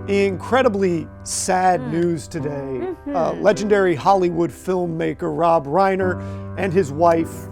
Incredibly sad news today. Legendary Hollywood filmmaker Rob Reiner and his wife,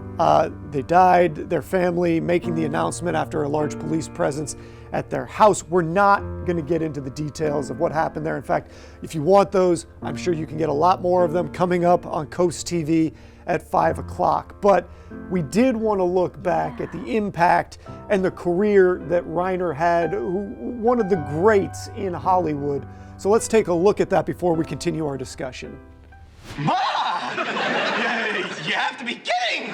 they died, their family making the announcement after a large police presence at their house. We're not going to get into the details of what happened there. In fact, if you want those, I'm sure you can get a lot more of them coming up on Coast TV at 5 o'clock. But we did want to look back at the impact and the career that Reiner had, one of the greats in Hollywood. So let's take a look at that before we continue our discussion. Ma! You have to be kidding!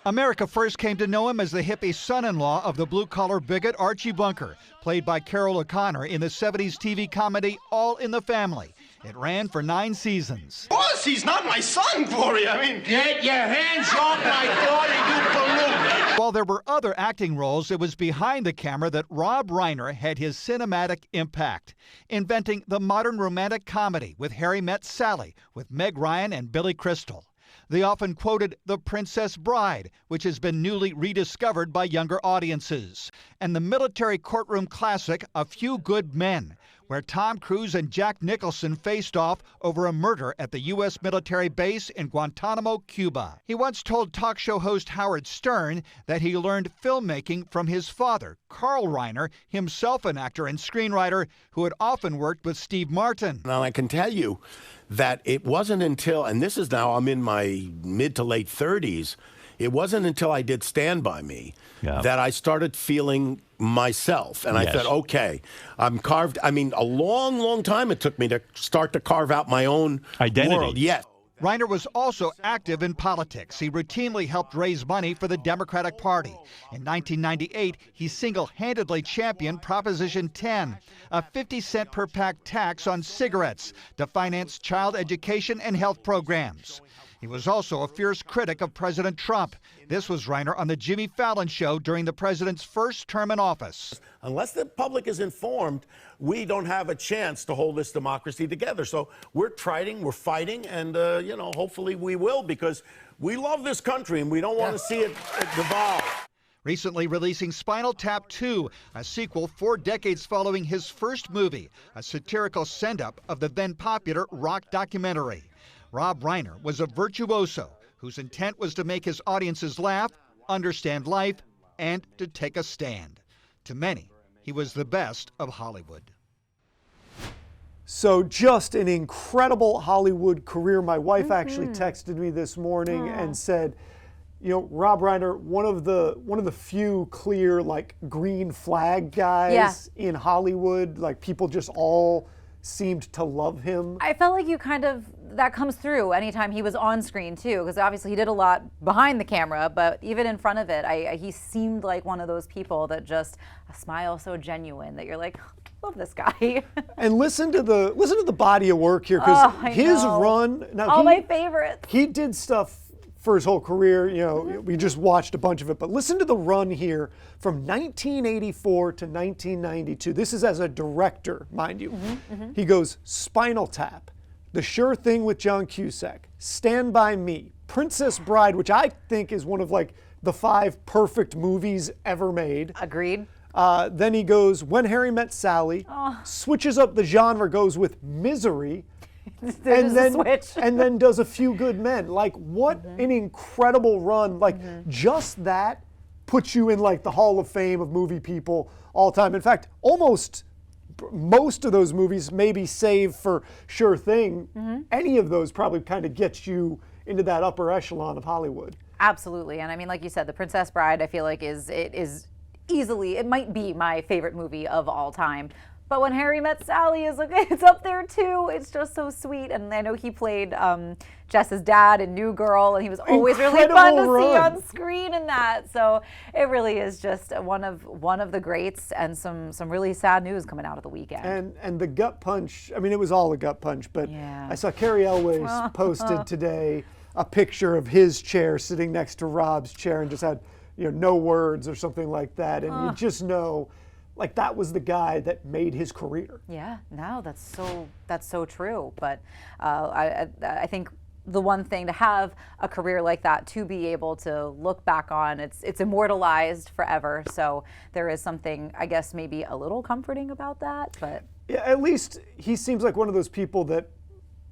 America first came to know him as the hippie son-in-law of the blue-collar bigot Archie Bunker, played by Carol O'Connor in the 70s TV comedy All in the Family. It ran for 9 seasons. Boss, he's not my son, Gloria. I mean... Get your hands off my daughter, you balloon! While there were other acting roles, it was behind the camera that Rob Reiner had his cinematic impact, inventing the modern romantic comedy with Harry Met Sally, with Meg Ryan and Billy Crystal. The often quoted The Princess Bride, which has been newly rediscovered by younger audiences. And the military courtroom classic A Few Good Men, where Tom Cruise and Jack Nicholson faced off over a murder at the U.S. military base in Guantanamo, Cuba. He once told talk show host Howard Stern that he learned filmmaking from his father, Carl Reiner, himself an actor and screenwriter who had often worked with Steve Martin. Now, I can tell you that it wasn't until, and this is now, I'm in my mid to late 30s, it wasn't until I did Stand By Me that I started feeling myself. And I thought, okay, I'm carved. I mean, a long, long time it took me to start to carve out my own identity. World. Yes. Reiner was also active in politics. He routinely helped raise money for the Democratic Party. In 1998, he single-handedly championed Proposition 10, a 50-cent per pack tax on cigarettes to finance child education and health programs. He was also a fierce critic of President Trump. This was Reiner on the Jimmy Fallon Show during the president's first term in office. Unless the public is informed, we don't have a chance to hold this democracy together. So we're trying, we're fighting, and, hopefully we will, because we love this country and we don't want to see it devolve. Recently releasing Spinal Tap 2, a sequel 4 decades following his first movie, a satirical send-up of the then-popular rock documentary. Rob Reiner was a virtuoso whose intent was to make his audiences laugh, understand life, and to take a stand. To many, he was the best of Hollywood. So just an incredible Hollywood career. My wife actually texted me this morning and said, Rob Reiner, one of the few clear green flag guys in Hollywood. Like, people just all seemed to love him. I felt like that comes through anytime he was on screen too, because obviously he did a lot behind the camera, but even in front of it, he seemed like one of those people that just a smile so genuine that you're like, love this guy. And listen to the body of work here, because his run. Now, my favorites. He did stuff for his whole career. We just watched a bunch of it, but listen to the run here from 1984 to 1992. This is as a director, mind you. He goes Spinal Tap, The Sure Thing with John Cusack, Stand By Me, Princess Bride, which I think is one of the 5 perfect movies ever made. Agreed. Then he goes When Harry Met Sally, switches up the genre, goes with Misery, and then does A Few Good Men. What an incredible run. Just that puts you in the Hall of Fame of movie people all time. In fact, almost most of those movies, maybe save for Sure Thing, any of those probably kind of gets you into that upper echelon of Hollywood. Absolutely. And I mean, like you said, The Princess Bride, I feel like is easily, it might be my favorite movie of all time. But When Harry Met Sally it's up there too. It's just so sweet. And I know he played Jess's dad in New Girl, and he was always really fun to see on screen in that. So it really is just one of the greats, and some really sad news coming out of the weekend. And the gut punch, I mean, it was all a gut punch, but I saw Carrie Elway's posted today a picture of his chair sitting next to Rob's chair and just had, no words or something like that. And you just know, that was the guy that made his career. Yeah, no, that's so true. But I think the one thing to have a career like that, to be able to look back on, it's immortalized forever. So there is something, I guess, maybe a little comforting about that. But Yeah, at least he seems like one of those people that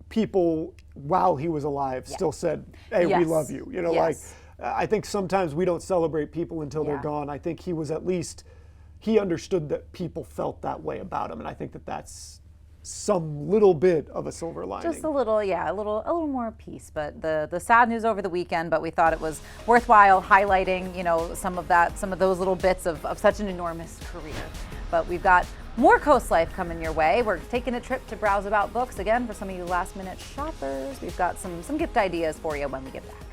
people, while he was alive, still said, hey, we Yes. love you. You know, Yes. like, I think sometimes we don't celebrate people until they're Yeah. gone. I think he was at least, he understood that people felt that way about him. And I think that that's some little bit of a silver lining. Just a little, yeah, a little more peace. But the sad news over the weekend. But we thought it was worthwhile highlighting, you know, some of those little bits of such an enormous career. But we've got more CoastLife coming your way. We're taking a trip to browse about books again for some of you last minute shoppers. We've got some gift ideas for you when we get back.